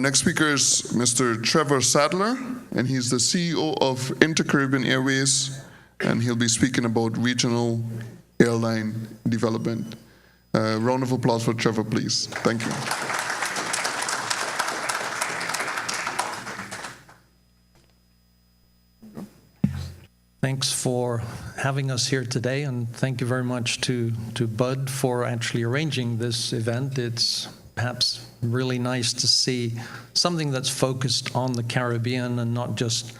next speaker is Mr. Trevor Sadler, and he's the CEO of Carib Airways, and he'll be speaking about regional airline development. Round of applause for Trevor, please. Thank you. Thanks for having us here today, and thank you very much to Bud for actually arranging this event. It's perhaps really nice to see something that's focused on the Caribbean and not just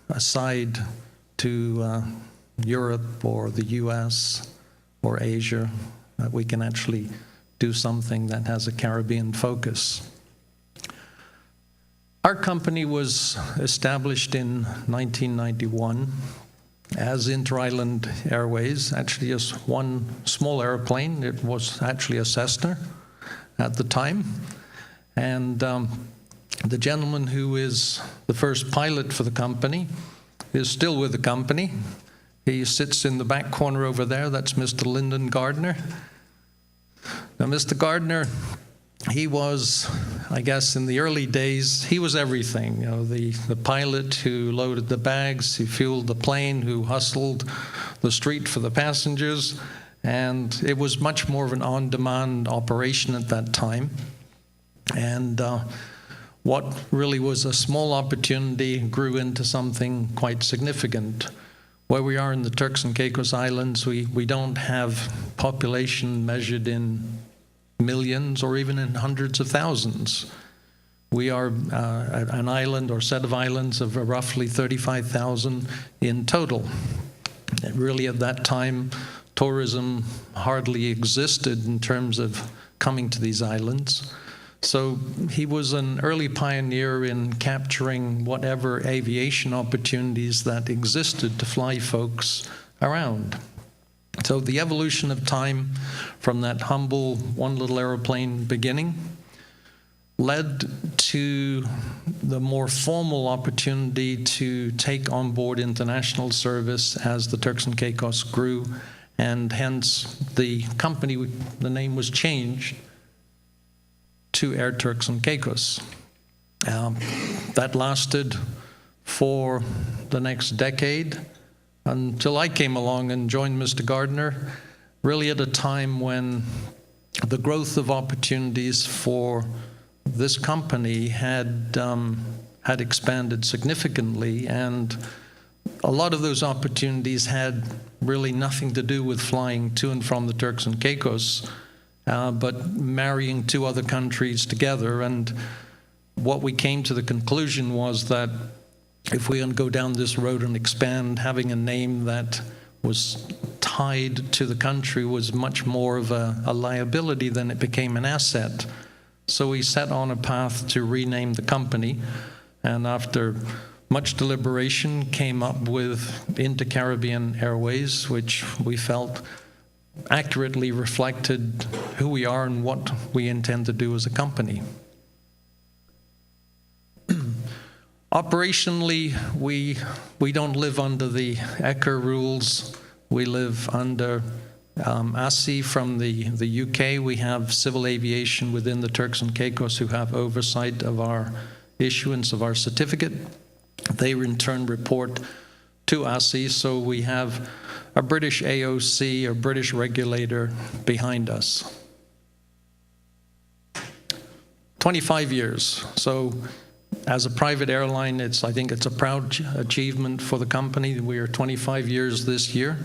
aside to Europe or the US or Asia, that we can actually do something that has a Caribbean focus. Our company was established in 1991 as Inter-Island Airways, actually as one small airplane. It was actually a Cessna at the time. And the gentleman who is the first pilot for the company is still with the company. He sits in the back corner over there. That's Mr. Lyndon Gardner. Now, Mr. Gardner, he was, I guess, in the early days, he was everything. You know, the pilot who loaded the bags, who fueled the plane, who hustled the street for the passengers. And it was much more of an on-demand operation at that time. And what really was a small opportunity grew into something quite significant. Where we are in the Turks and Caicos Islands, we don't have population measured in millions or even in hundreds of thousands. We are an island or set of islands of roughly 35,000 in total. And really at that time, tourism hardly existed in terms of coming to these islands. So he was an early pioneer in capturing whatever aviation opportunities that existed to fly folks around. So the evolution of time from that humble one little airplane beginning led to the more formal opportunity to take on board international service as the Turks and Caicos grew, and hence the company, the name was changed to Air Turks and Caicos. That lasted for the next decade until I came along and joined Mr. Gardner, really at a time when the growth of opportunities for this company had expanded significantly, and a lot of those opportunities had really nothing to do with flying to and from the Turks and Caicos, but marrying two other countries together. And what we came to the conclusion was that if we go down this road and expand, having a name that was tied to the country was much more of a liability than it became an asset. So we set on a path to rename the company, and after much deliberation came up with Inter-Caribbean Airways, which we felt accurately reflected who we are and what we intend to do as a company. Operationally, we don't live under the ECR rules. We live under ASI from the UK. We have civil aviation within the Turks and Caicos who have oversight of our issuance of our certificate. They in turn report to ASI, so we have a British AOC, a British regulator behind us. 25 years. So as a private airline, I think it's a proud achievement for the company. We are 25 years this year.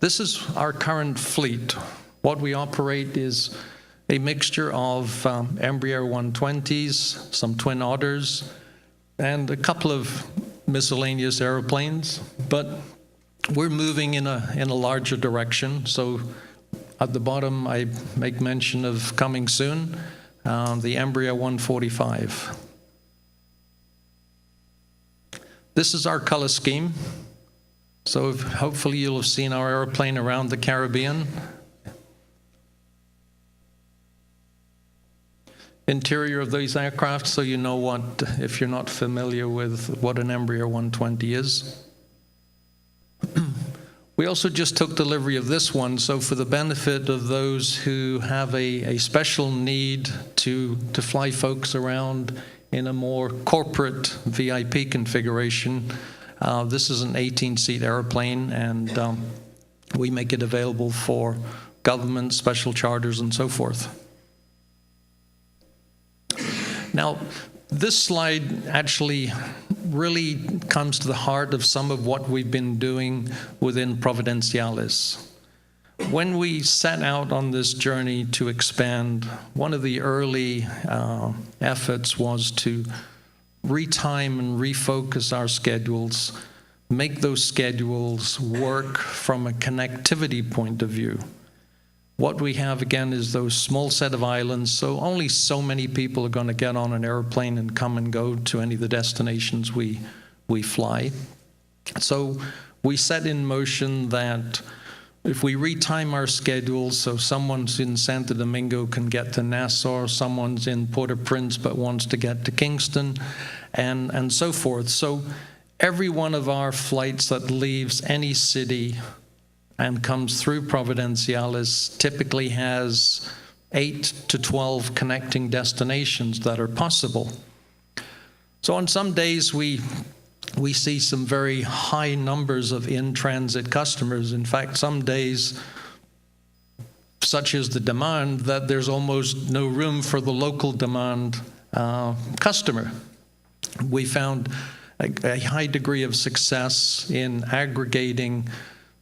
This is our current fleet. What we operate is a mixture of Embraer 120s, some Twin Otters, and a couple of miscellaneous airplanes. But we're moving in a larger direction. So at the bottom, I make mention of coming soon, the Embraer 145. This is our color scheme. So hopefully you'll have seen our airplane around the Caribbean. Interior of these aircraft, so you know what, if you're not familiar with what an Embraer 120 is. We also just took delivery of this one, so for the benefit of those who have a special need to fly folks around in a more corporate VIP configuration, this is an 18-seat airplane, and we make it available for government, special charters, and so forth. Now, this slide actually really comes to the heart of some of what we've been doing within Providenciales. When we set out on this journey to expand, one of the early efforts was to retime and refocus our schedules, make those schedules work from a connectivity point of view. What we have, again, is those small set of islands, so only so many people are going to get on an airplane and come and go to any of the destinations we fly. So we set in motion that if we retime our schedules, so someone's in Santo Domingo can get to Nassau, someone's in Port-au-Prince but wants to get to Kingston, and so forth. So every one of our flights that leaves any city and comes through Providenciales typically has 8 to 12 connecting destinations that are possible. So on some days we see some very high numbers of in-transit customers. In fact, some days, such is the demand, that there's almost no room for the local demand customer. We found a high degree of success in aggregating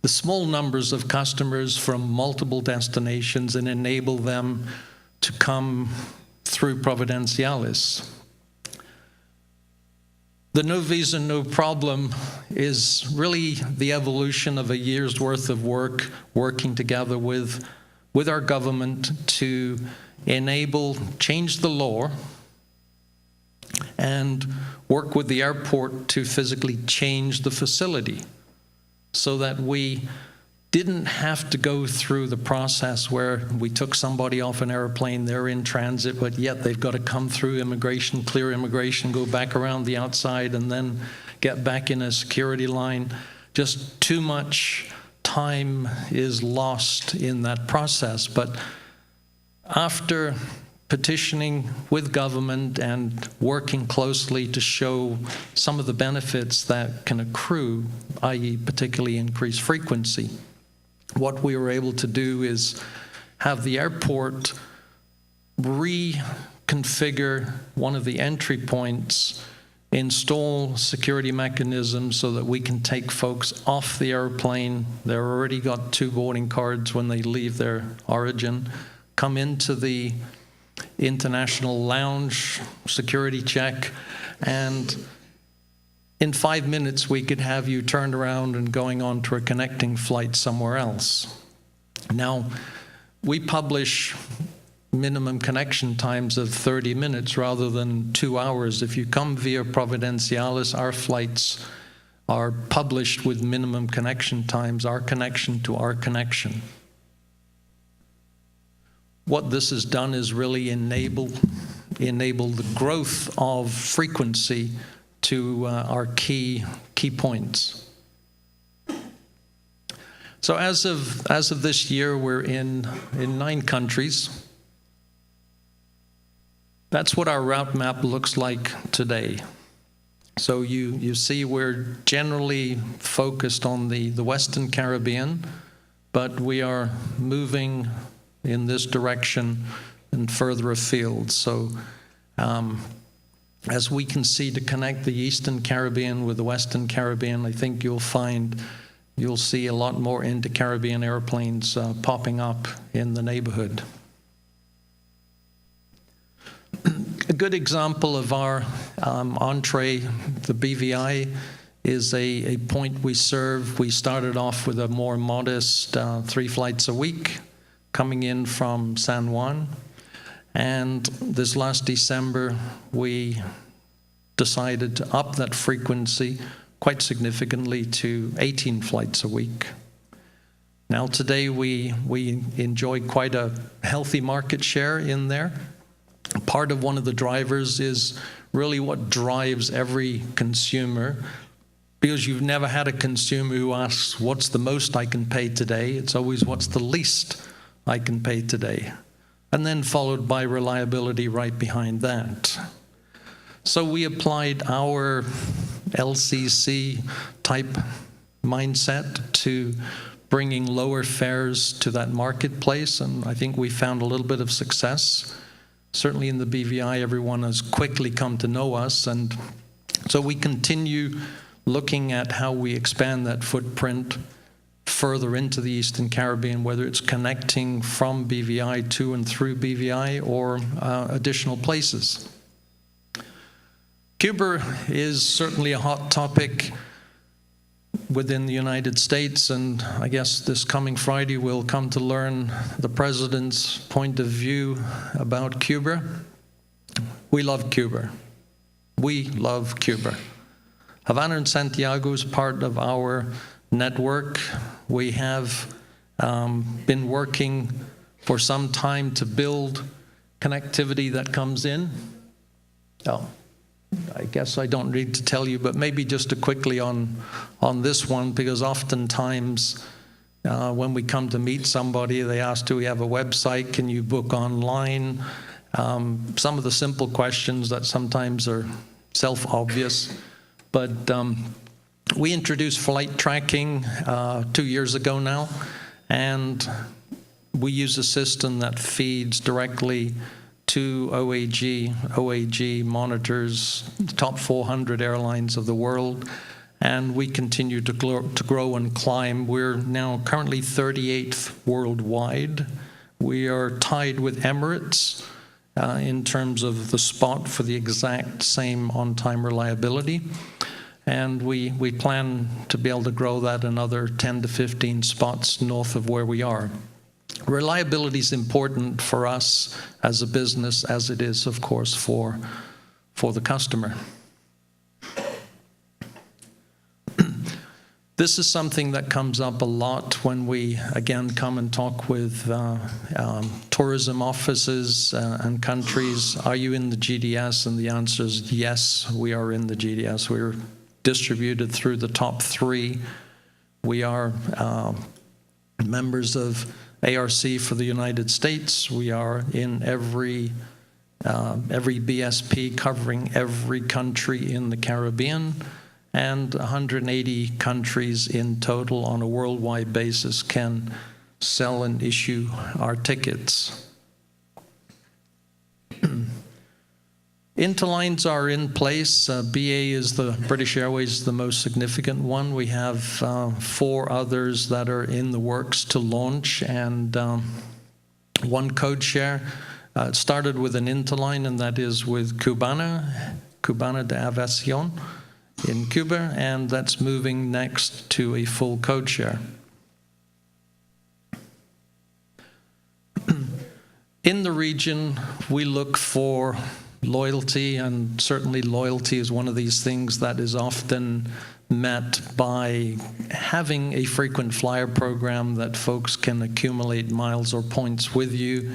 the small numbers of customers from multiple destinations and enable them to come through Providenciales. The no visa, no problem is really the evolution of a year's worth of work, working together with our government to change the law and work with the airport to physically change the facility, so that we didn't have to go through the process where we took somebody off an airplane, they're in transit, but yet they've got to come through immigration, clear immigration, go back around the outside, and then get back in a security line. Just too much time is lost in that process. But after petitioning with government and working closely to show some of the benefits that can accrue, i.e. particularly increased frequency, what we were able to do is have the airport reconfigure one of the entry points, install security mechanisms so that we can take folks off the airplane. They've already got 2 boarding cards when they leave their origin, come into the international lounge, security check, and in 5 minutes we could have you turned around and going on to a connecting flight somewhere else. Now, we publish minimum connection times of 30 minutes rather than 2 hours. If you come via Providenciales, our flights are published with minimum connection times, our connection to our connection. What this has done is really enable the growth of frequency to our key points. So as of this year, we're in 9 countries. That's what our route map looks like today. So you see we're generally focused on the Western Caribbean, but we are moving in this direction and further afield. So as we can see, to connect the Eastern Caribbean with the Western Caribbean, I think you'll see a lot more inter-Caribbean airplanes popping up in the neighborhood. A good example of our entree, the BVI, is a point we serve. We started off with a more modest 3 flights a week coming in from San Juan. And this last December, we decided to up that frequency quite significantly to 18 flights a week. Now today we enjoy quite a healthy market share in there. Part of one of the drivers is really what drives every consumer because you've never had a consumer who asks, what's the most I can pay today? It's always, what's the least I can pay today? And then followed by reliability right behind that. So we applied our LCC type mindset to bringing lower fares to that marketplace, and I think we found a little bit of success. Certainly in the BVI, everyone has quickly come to know us, and so we continue looking at how we expand that footprint further into the Eastern Caribbean, whether it's connecting from BVI to and through BVI or additional places. Cuba is certainly a hot topic within the United States, and I guess this coming Friday we'll come to learn the President's point of view about Cuba. We love Cuba. We love Cuba. Havana and Santiago is part of our network. We have been working for some time to build connectivity that comes in. Oh, I guess I don't need to tell you, but maybe just to quickly on this one, because oftentimes when we come to meet somebody, they ask, do we have a website? Can you book online? Some of the simple questions that sometimes are self-obvious. But we introduced flight tracking 2 years ago now, and we use a system that feeds directly to OAG. OAG monitors the top 400 airlines of the world, and we continue to grow and climb. We're now currently 38th worldwide. We are tied with Emirates in terms of the spot for the exact same on-time reliability. And we plan to be able to grow that another 10 to 15 spots north of where we are. Reliability is important for us as a business, as it is, of course, for the customer. This is something that comes up a lot when we, again, come and talk with tourism offices and countries. Are you in the GDS? And the answer is yes, we are in the GDS. We're distributed through the top 3. We are members of ARC for the United States. We are in every BSP covering every country in the Caribbean, and 180 countries in total on a worldwide basis can sell and issue our tickets. Interlines are in place. BA is the British Airways, the most significant one. We have 4 others that are in the works to launch, and 1 code share. It started with an interline, and that is with Cubana de Aviation in Cuba, and that's moving next to a full code share. In the region, we look for loyalty, and certainly loyalty is one of these things that is often met by having a frequent flyer program that folks can accumulate miles or points with you.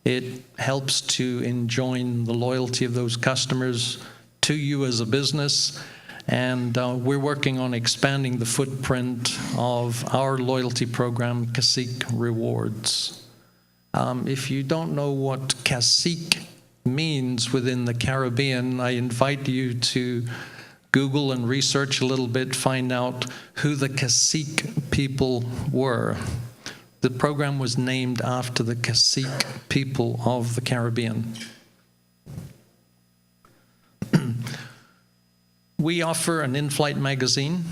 It helps to enjoin the loyalty of those customers to you as a business, and we're working on expanding the footprint of our loyalty program, Cacique Rewards. If you don't know what Cacique means within the Caribbean, I invite you to Google and research a little bit, find out who the Cacique people were. The program was named after the Cacique people of the Caribbean. We offer an in-flight magazine.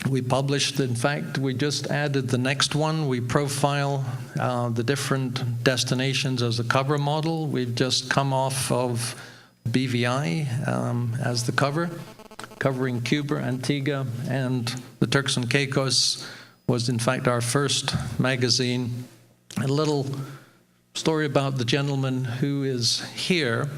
We published, in fact, we just added the next one. We profile the different destinations as a cover model. We've just come off of BVI as the cover, covering Cuba, Antigua, and the Turks and Caicos was, in fact, our first magazine. A little story about the gentleman who is here.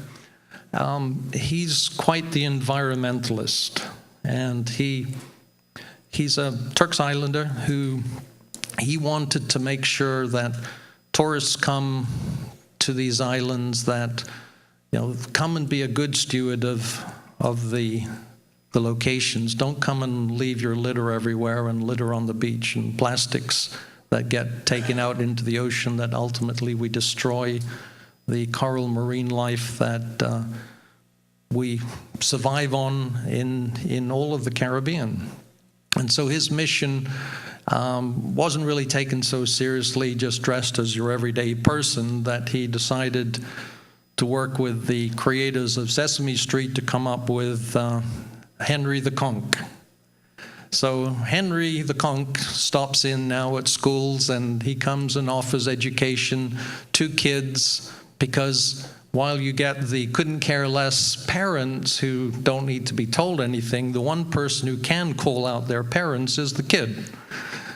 He's quite the environmentalist, and he's a Turks Islander who he wanted to make sure that tourists come to these islands that, come and be a good steward of the the locations. Don't come and leave your litter everywhere and litter on the beach and plastics that get taken out into the ocean that ultimately we destroy the coral marine life that we survive on in all of the Caribbean. And so his mission wasn't really taken so seriously, just dressed as your everyday person, that he decided to work with the creators of Sesame Street to come up with Henry the Conch. So Henry the Conch stops in now at schools, and he comes and offers education to kids, because while you get the couldn't care less parents who don't need to be told anything, the one person who can call out their parents is the kid.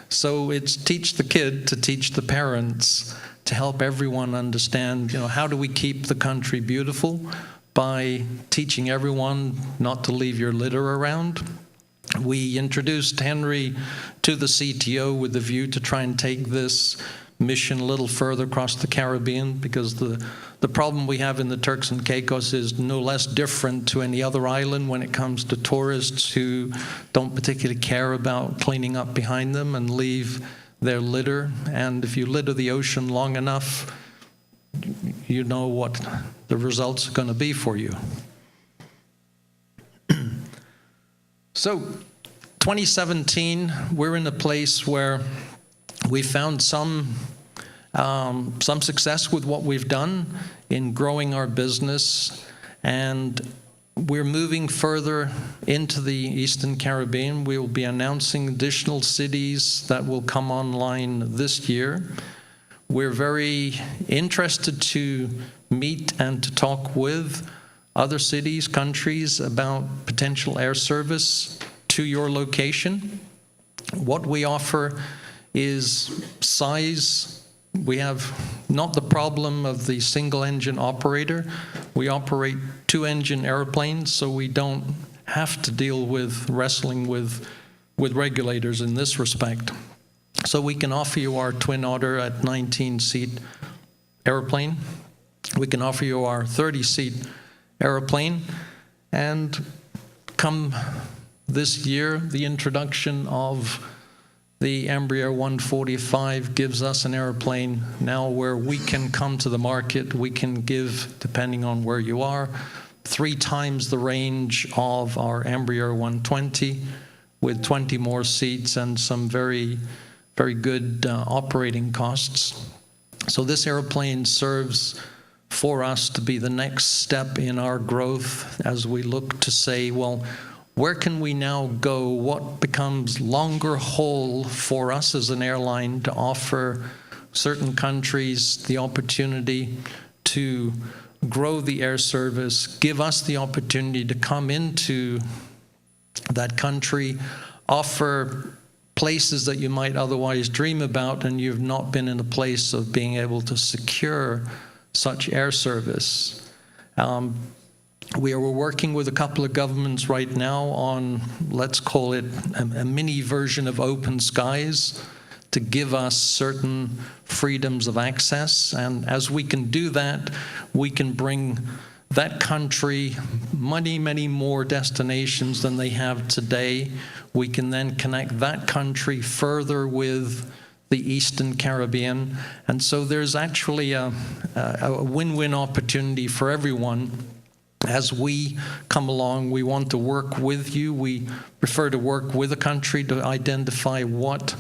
So it's teach the kid to teach the parents, to help everyone understand, how do we keep the country beautiful? By teaching everyone not to leave your litter around. We introduced Henry to the CTO with the view to try and take this mission a little further across the Caribbean, because the problem we have in the Turks and Caicos is no less different to any other island when it comes to tourists who don't particularly care about cleaning up behind them and leave their litter. And if you litter the ocean long enough, you know what the results are going to be for you. So 2017, we're in a place where we found some success with what we've done in growing our business, and we're moving further into the Eastern Caribbean. We will be announcing additional cities that will come online this year. We're very interested to meet and to talk with other cities, countries about potential air service to your location. What we offer is size. We have not the problem of the single engine operator. We operate 2-engine airplanes, so we don't have to deal with wrestling with regulators in this respect. So we can offer you our Twin Otter at 19-seat airplane. We can offer you our 30-seat airplane. And come this year, the introduction of the Embraer 145 gives us an airplane now where we can come to the market. We can give, depending on where you are, 3 times the range of our Embraer 120 with 20 more seats and some very, very good operating costs. So this airplane serves for us to be the next step in our growth as we look to say, well, where can we now go? What becomes longer haul for us as an airline to offer certain countries the opportunity to grow the air service, give us the opportunity to come into that country, offer places that you might otherwise dream about and you've not been in a place of being able to secure such air service. We are working with a couple of governments right now on, let's call it a mini version of open skies to give us certain freedoms of access. And as we can do that, we can bring that country many, many more destinations than they have today. We can then connect that country further with the Eastern Caribbean. And so there's actually a win-win opportunity for everyone. As we come along, we want to work with you. We prefer to work with a country to identify what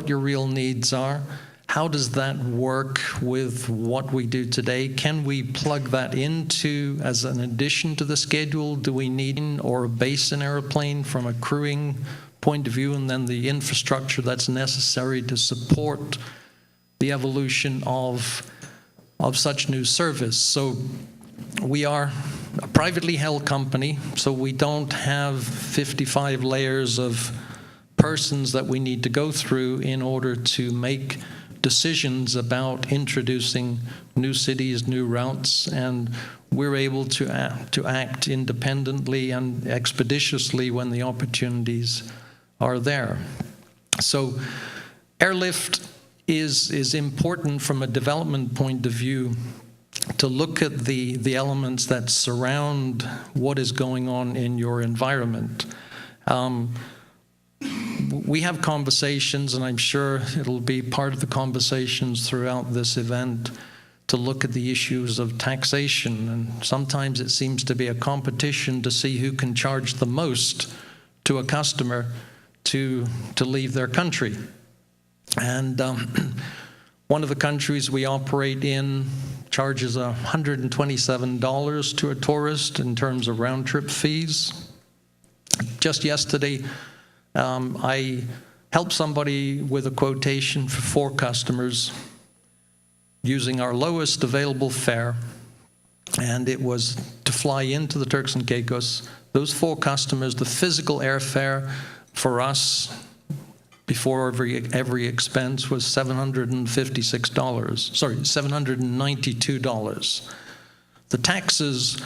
your real needs are. How does that work with what we do today? Can we plug that into as an addition to the schedule? Do we need or base an airplane from a crewing point of view, and then the infrastructure that's necessary to support the evolution of such new service? So we are a privately held company, so we don't have 55 layers of persons that we need to go through in order to make decisions about introducing new cities, new routes, and we're able to act independently and expeditiously when the opportunities are there. So airlift is important from a development point of view to look at the elements that surround what is going on in your environment. We have conversations, and I'm sure it'll be part of the conversations throughout this event, to look at the issues of taxation. And sometimes it seems to be a competition to see who can charge the most to a customer to leave their country. And one of the countries we operate in charges $127 to a tourist in terms of round-trip fees. Just yesterday, I helped somebody with a quotation for 4 customers using our lowest available fare, and it was to fly into the Turks and Caicos. Those 4 customers, the physical airfare for us before every expense was $792. The taxes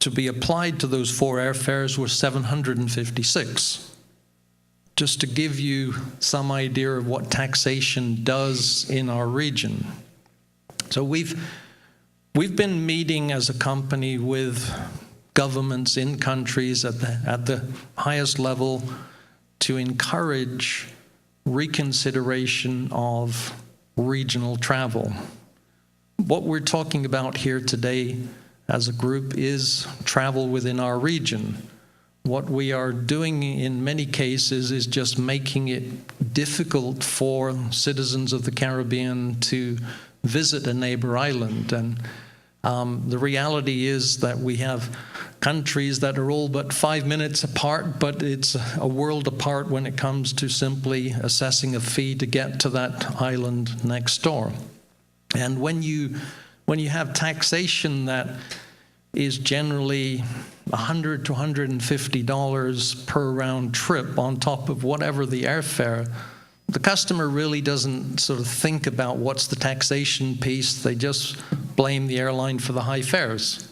to be applied to those 4 airfares were $756. Just to give you some idea of what taxation does in our region. So we've been meeting as a company with governments in countries at the highest level to encourage reconsideration of regional travel. What we're talking about here today as a group is travel within our region. What we are doing in many cases is just making it difficult for citizens of the Caribbean to visit a neighbor island. And the reality is that we have countries that are all but 5 minutes apart, but it's a world apart when it comes to simply assessing a fee to get to that island next door. And when you have taxation that is generally $100 to $150 per round trip on top of whatever the airfare, the customer really doesn't sort of think about what's the taxation piece. They just blame the airline for the high fares.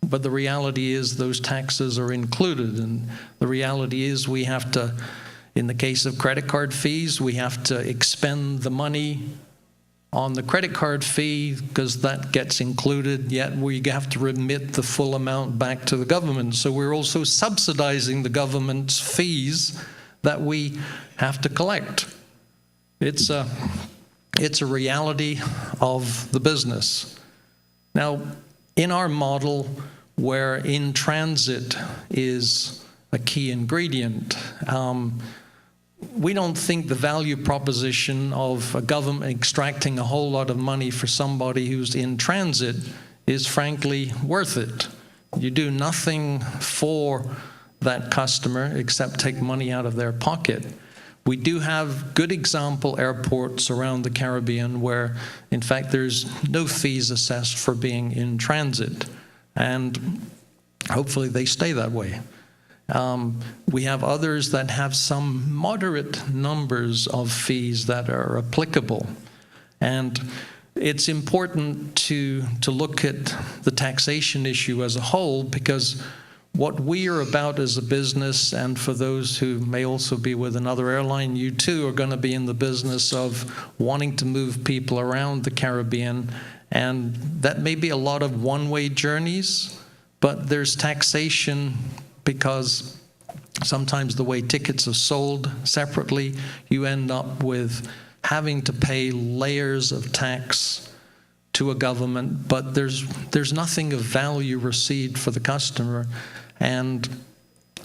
But the reality is those taxes are included, and the reality is we have to, in the case of credit card fees, we have to expend the money on the credit card fee because that gets included, yet we have to remit the full amount back to the government. So we're also subsidizing the government's fees that we have to collect. It's a reality of the business. Now, in our model, where in transit is a key ingredient, we don't think the value proposition of a government extracting a whole lot of money for somebody who's in transit is frankly worth it. You do nothing for that customer except take money out of their pocket. We do have good example airports around the Caribbean where, in fact, there's no fees assessed for being in transit, and hopefully they stay that way. We have others that have some moderate numbers of fees that are applicable. And it's important to look at the taxation issue as a whole, because what we are about as a business, and for those who may also be with another airline, you too are going to be in the business of wanting to move people around the Caribbean. And that may be a lot of one-way journeys, but there's taxation because sometimes the way tickets are sold separately, you end up with having to pay layers of tax to a government, but there's nothing of value received for the customer. And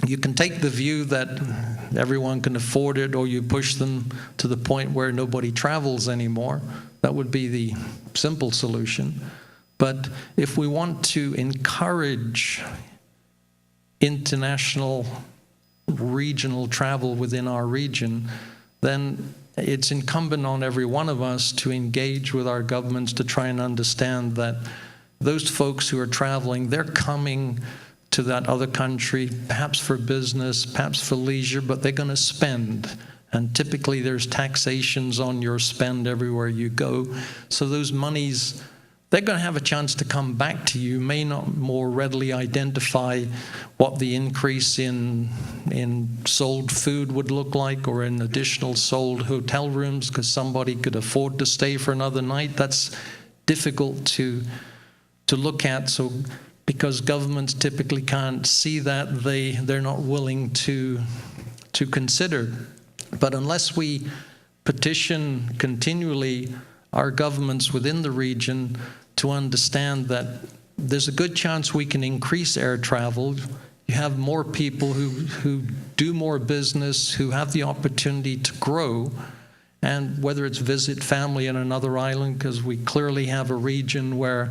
you can take the view that everyone can afford it, or you push them to the point where nobody travels anymore. That would be the simple solution. But if we want to encourage international regional travel within our region, then it's incumbent on every one of us to engage with our governments to try and understand that those folks who are traveling, they're coming to that other country, perhaps for business, perhaps for leisure, but they're going to spend. And typically there's taxations on your spend everywhere you go. So those monies, they're going to have a chance to come back to you, may not more readily identify what the increase in sold food would look like, or in additional sold hotel rooms because somebody could afford to stay for another night. That's difficult to look at. So because governments typically can't see that, they're not willing to consider. But unless we petition continually our governments within the region to understand that there's a good chance we can increase air travel. You have more people who do more business, who have the opportunity to grow, and whether it's visit family in another island, because we clearly have a region where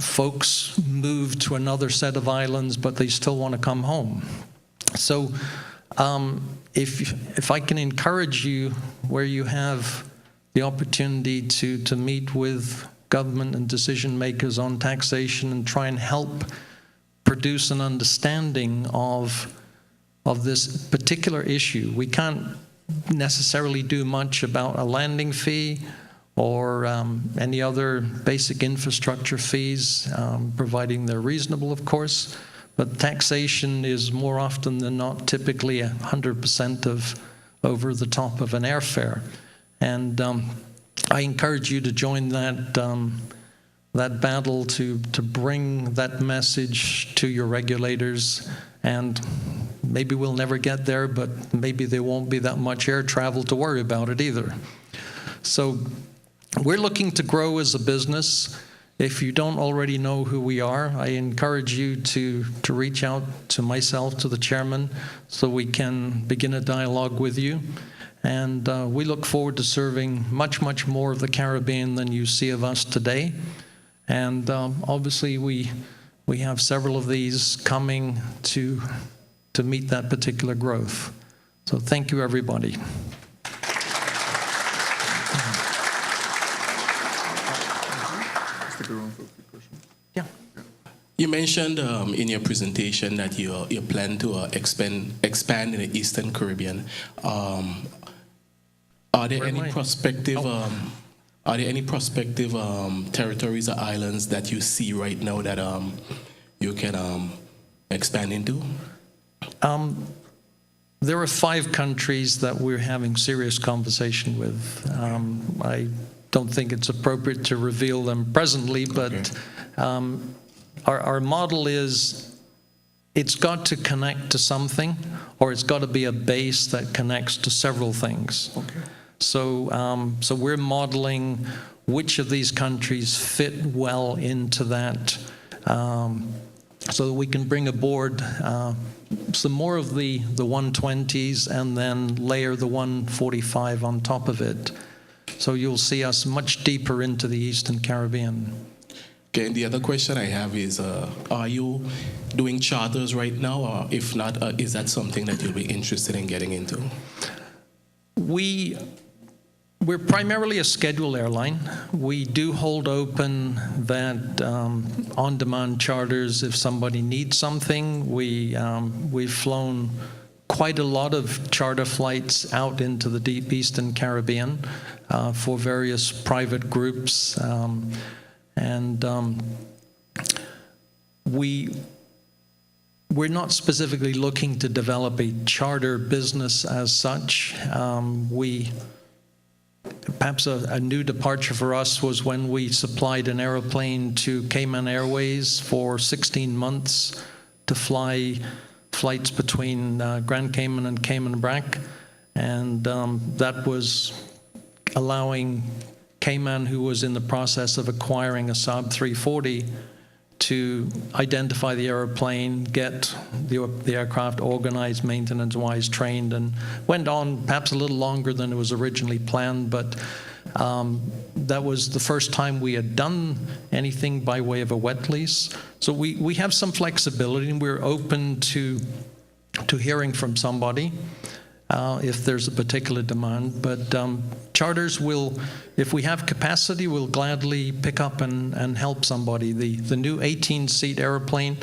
folks move to another set of islands, but they still want to come home. So if I can encourage you, where you have the opportunity to meet with government and decision makers on taxation and try and help produce an understanding of this particular issue. We can't necessarily do much about a landing fee or any other basic infrastructure fees, providing they're reasonable, of course. But taxation is more often than not typically 100% of over the top of an airfare. And I encourage you to join that battle to bring that message to your regulators. And maybe we'll never get there, but maybe there won't be that much air travel to worry about it either. So we're looking to grow as a business. If you don't already know who we are, I encourage you to reach out to myself, to the chairman, so we can begin a dialogue with you. And we look forward to serving much, much more of the Caribbean than you see of us today. And obviously, we have several of these coming to meet that particular growth. So thank you, everybody. Yeah. You mentioned in your presentation that you plan to expand in the Eastern Caribbean. Are there any prospective territories or islands that you see right now that you can expand into? There are 5 countries that we're having serious conversation with. I don't think it's appropriate to reveal them presently, but our model is it's got to connect to something, or it's got to be a base that connects to several things. Okay. So we're modeling which of these countries fit well into that, so that we can bring aboard some more of the 120s and then layer the 145 on top of it. So you'll see us much deeper into the Eastern Caribbean. Okay, and the other question I have is, are you doing charters right now, or if not, is that something that you'll be interested in getting into? We're primarily a scheduled airline. We do hold open that on-demand charters if somebody needs something. We've flown quite a lot of charter flights out into the deep Eastern Caribbean for various private groups. We're not specifically looking to develop a charter business as such. Perhaps a new departure for us was when we supplied an airplane to Cayman Airways for 16 months to fly flights between Grand Cayman and Cayman Brac. And that was allowing Cayman, who was in the process of acquiring a Saab 340, to identify the airplane, get the aircraft organized, maintenance-wise, trained, and went on perhaps a little longer than it was originally planned, but that was the first time we had done anything by way of a wet lease. So we have some flexibility, and we're open to hearing from somebody if there's a particular demand. But charters will, if we have capacity, we'll gladly pick up and help somebody. The new 18-seat airplane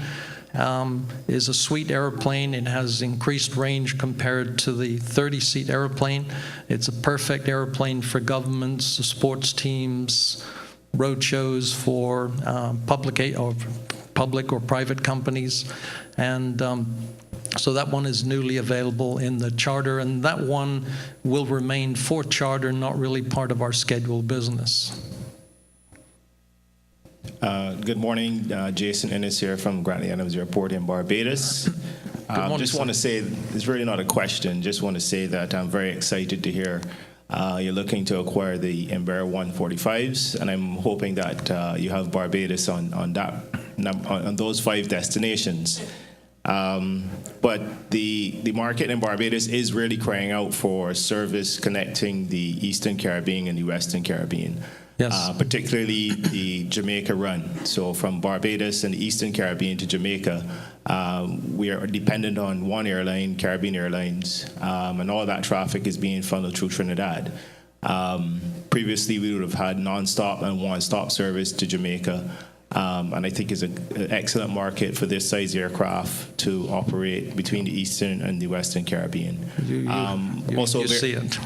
is a sweet airplane. It has increased range compared to the 30-seat airplane. It's a perfect airplane for governments, sports teams, road shows for public or private companies. And so that one is newly available in the charter, and that one will remain for charter, not really part of our scheduled business. Good morning. Jason Ennis here from Grantley Adams Airport in Barbados. morning, Just want to say, it's really not a question, just want to say that I'm very excited to hear you're looking to acquire the Embraer 145s, and I'm hoping that you have Barbados on those 5 destinations. But the market in Barbados is really crying out for service connecting the Eastern Caribbean and the Western Caribbean. Yes. Particularly the Jamaica run. So from Barbados and the Eastern Caribbean to Jamaica, we are dependent on one airline, Caribbean Airlines, and all that traffic is being funneled through Trinidad. Previously, we would have had non-stop and one-stop service to Jamaica, and I think it's an excellent market for this size aircraft to operate between the Eastern and the Western Caribbean. You see it.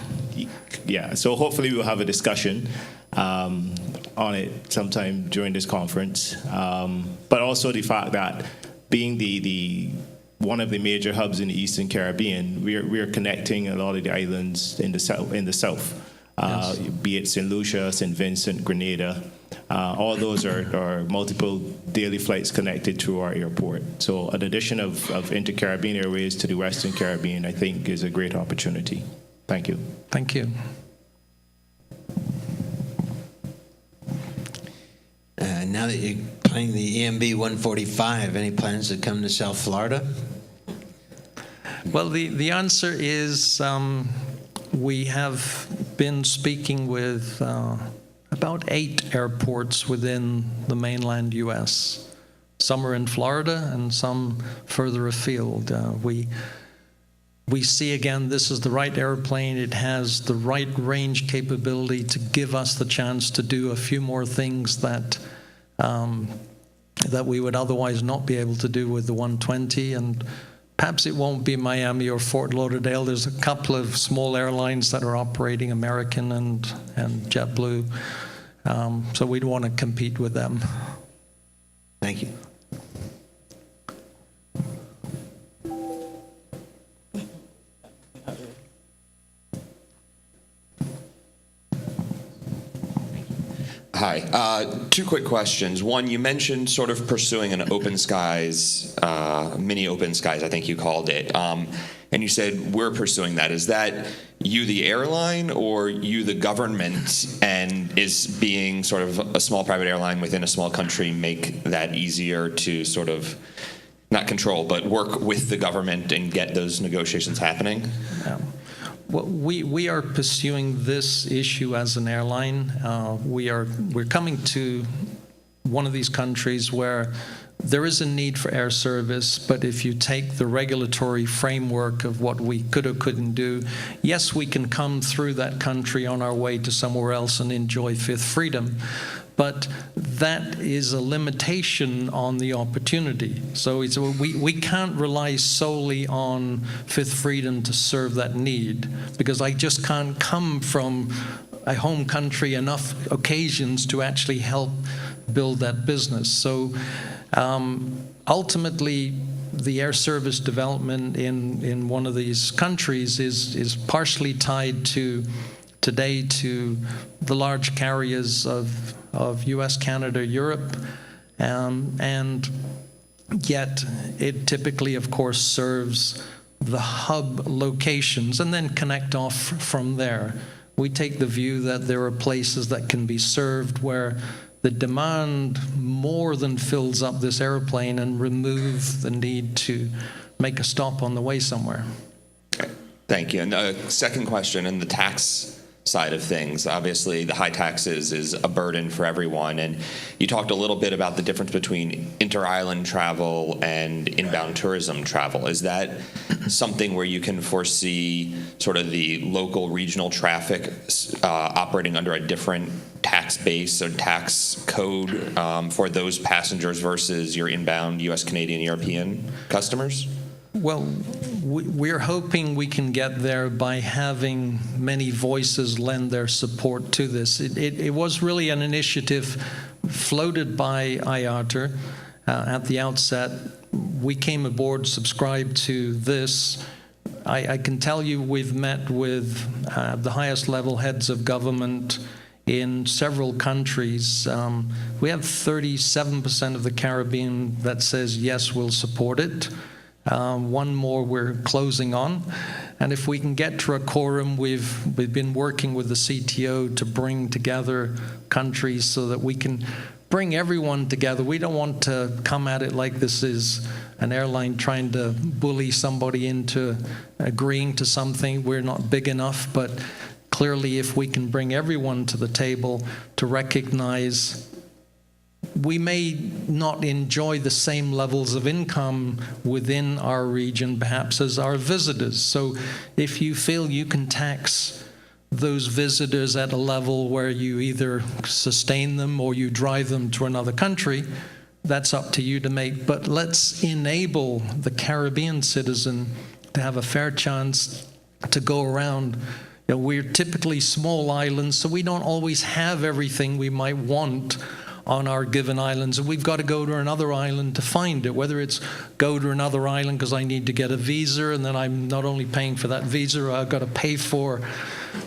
Yeah, so hopefully we'll have a discussion on it sometime during this conference. But also the fact that being the one of the major hubs in the Eastern Caribbean, we are connecting a lot of the islands in the south. Yes. Be it St. Lucia, St. Vincent, Grenada. All those are multiple daily flights connected to our airport. So an addition of inter-Caribbean airways to the Western Caribbean, I think, is a great opportunity. Thank you. Thank you. Now that you're planning the EMB 145, any plans to come to South Florida? Well, the answer is we have been speaking with about 8 airports within the mainland U.S. Some are in Florida and some further afield. We see, again, this is the right airplane. It has the right range capability to give us the chance to do a few more things that we would otherwise not be able to do with the 120. And perhaps it won't be Miami or Fort Lauderdale. There's a couple of small airlines that are operating, American and JetBlue. So we'd want to compete with them. Thank you. Hi. 2 quick questions. One, you mentioned sort of pursuing an open skies, mini open skies, I think you called it. And you said, we're pursuing that. Is that you, the airline, or you, the government, and is being sort of a small private airline within a small country make that easier to sort of not control, but work with the government and get those negotiations happening? Well, we are pursuing this issue as an airline. We're coming to one of these countries where there is a need for air service, but if you take the regulatory framework of what we could or couldn't do, yes, we can come through that country on our way to somewhere else and enjoy fifth freedom. But that is a limitation on the opportunity. So we can't rely solely on fifth freedom to serve that need, because I just can't come from a home country enough occasions to actually help build that business. So ultimately, the air service development in one of these countries is partially tied today to the large carriers of US, Canada, Europe, and yet it typically, of course, serves the hub locations and then connect off from there. We take the view that there are places that can be served where the demand more than fills up this airplane and remove the need to make a stop on the way somewhere. Thank you. And the second question, in the tax side of things, obviously the high taxes is a burden for everyone, and you talked a little bit about the difference between inter-island travel and inbound tourism travel. Is that something where you can foresee sort of the local regional traffic operating under a different tax base or tax code for those passengers versus your inbound US, Canadian, European customers? Well, we're hoping we can get there by having many voices lend their support to this. It was really an initiative floated by IATA at the outset. We came aboard, subscribed to this. I can tell you we've met with the highest level heads of government in several countries. We have 37% of the Caribbean that says, yes, we'll support it. One more we're closing on. And if we can get to a quorum, we've been working with the CTO to bring together countries so that we can bring everyone together. We don't want to come at it like this is an airline trying to bully somebody into agreeing to something. We're not big enough, but clearly if we can bring everyone to the table to recognize we may not enjoy the same levels of income within our region perhaps as our visitors. So if you feel you can tax those visitors at a level where you either sustain them or you drive them to another country, that's up to you to make. But let's enable the Caribbean citizen to have a fair chance to go around. You know, we're typically small islands, so we don't always have everything we might want on our given islands, and we've got to go to another island to find it, whether it's go to another island because I need to get a visa, and then I'm not only paying for that visa, I've got to pay for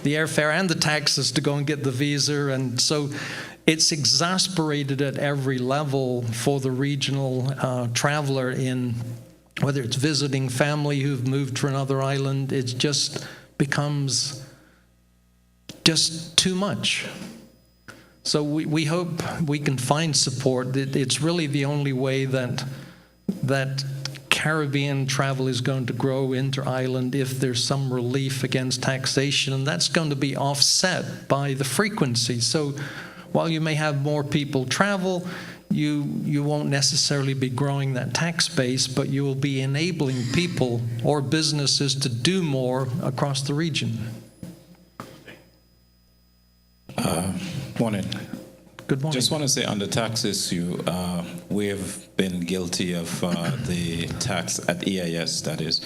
the airfare and the taxes to go and get the visa. And so it's exasperated at every level for the regional traveler, in whether it's visiting family who've moved to another island. It just becomes just too much. So we hope we can find support. It's really the only way that Caribbean travel is going to grow inter-island, if there's some relief against taxation, and that's going to be offset by the frequency. So while you may have more people travel, you won't necessarily be growing that tax base, but you will be enabling people or businesses to do more across the region. Morning. Good morning. Just want to say on the tax issue, we have been guilty of the tax at EIS, that is,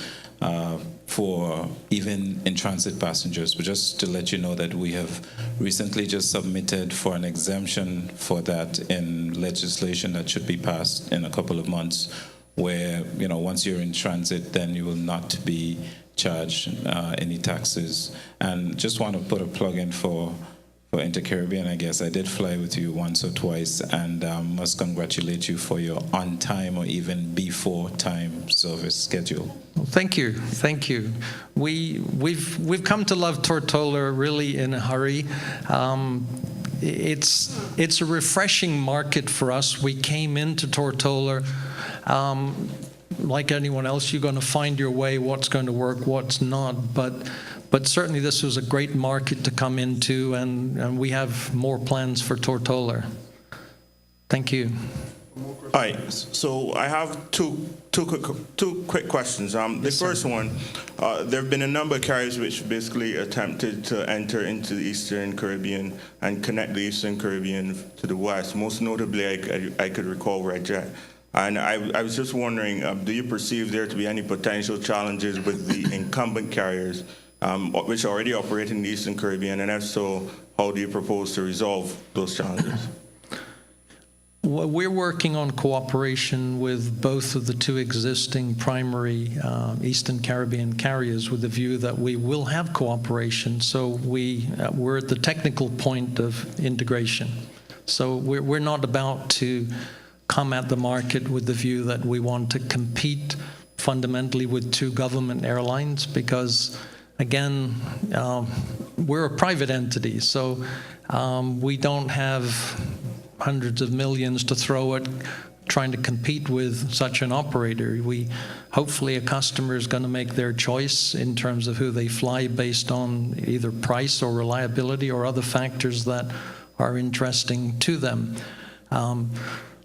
for even in-transit passengers. But just to let you know that we have recently just submitted for an exemption for that in legislation that should be passed in a couple of months, where, you know, once you're in transit, then you will not be charged any taxes. And just want to put a plug in for Inter-Caribbean. I guess I did fly with you once or twice, and must congratulate you for your on-time or even before-time service schedule. Well, thank you. We've come to love Tortola really in a hurry. It's a refreshing market for us. We came into Tortola. Like anyone else, you're going to find your way, what's going to work, what's not. But certainly this was a great market to come into, and we have more plans for Tortola. Thank you. All right, so I have two quick questions. The first one, there have been a number of carriers which basically attempted to enter into the Eastern Caribbean and connect the Eastern Caribbean to the West. Most notably, I could recall RedJet. And I was just wondering, do you perceive there to be any potential challenges with the incumbent carriers which already operate in the Eastern Caribbean? And if so, how do you propose to resolve those challenges? Well, we're working on cooperation with both of the two existing primary Eastern Caribbean carriers with the view that we will have cooperation. So we're at the technical point of integration. So we're not about to come at the market with the view that we want to compete fundamentally with two government airlines, because again, we're a private entity, so we don't have hundreds of millions to throw at trying to compete with such an operator. Hopefully a customer is going to make their choice in terms of who they fly based on either price or reliability or other factors that are interesting to them.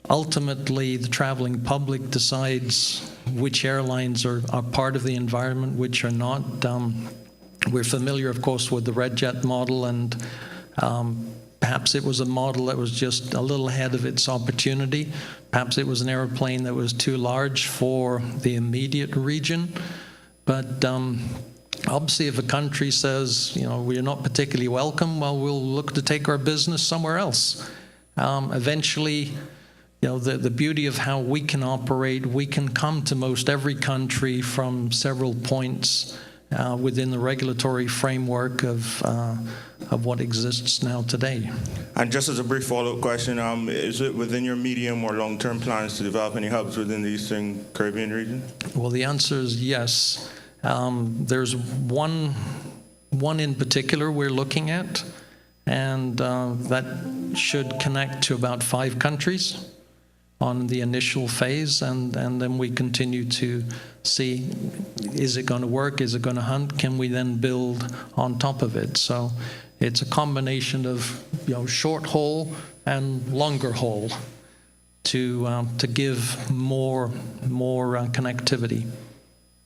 Ultimately, the traveling public decides which airlines are part of the environment, which are not. We're familiar, of course, with the RedJet model, and perhaps it was a model that was just a little ahead of its opportunity. Perhaps it was an airplane that was too large for the immediate region. But obviously, if a country says, you know, we're not particularly welcome, well, we'll look to take our business somewhere else. Eventually, you know, the beauty of how we can operate, we can come to most every country from several points within the regulatory framework of what exists now today. And just as a brief follow-up question, is it within your medium or long-term plans to develop any hubs within the Eastern Caribbean region? Well, the answer is yes. There's one in particular we're looking at, and that should connect to about 5 countries on the initial phase, and then we continue to see, is it going to work, is it going to hunt, can we then build on top of it? So it's a combination of short haul and longer haul to give more connectivity.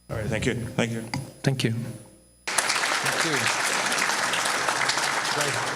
All right, thank you. Thank you. Thank you. Thank you.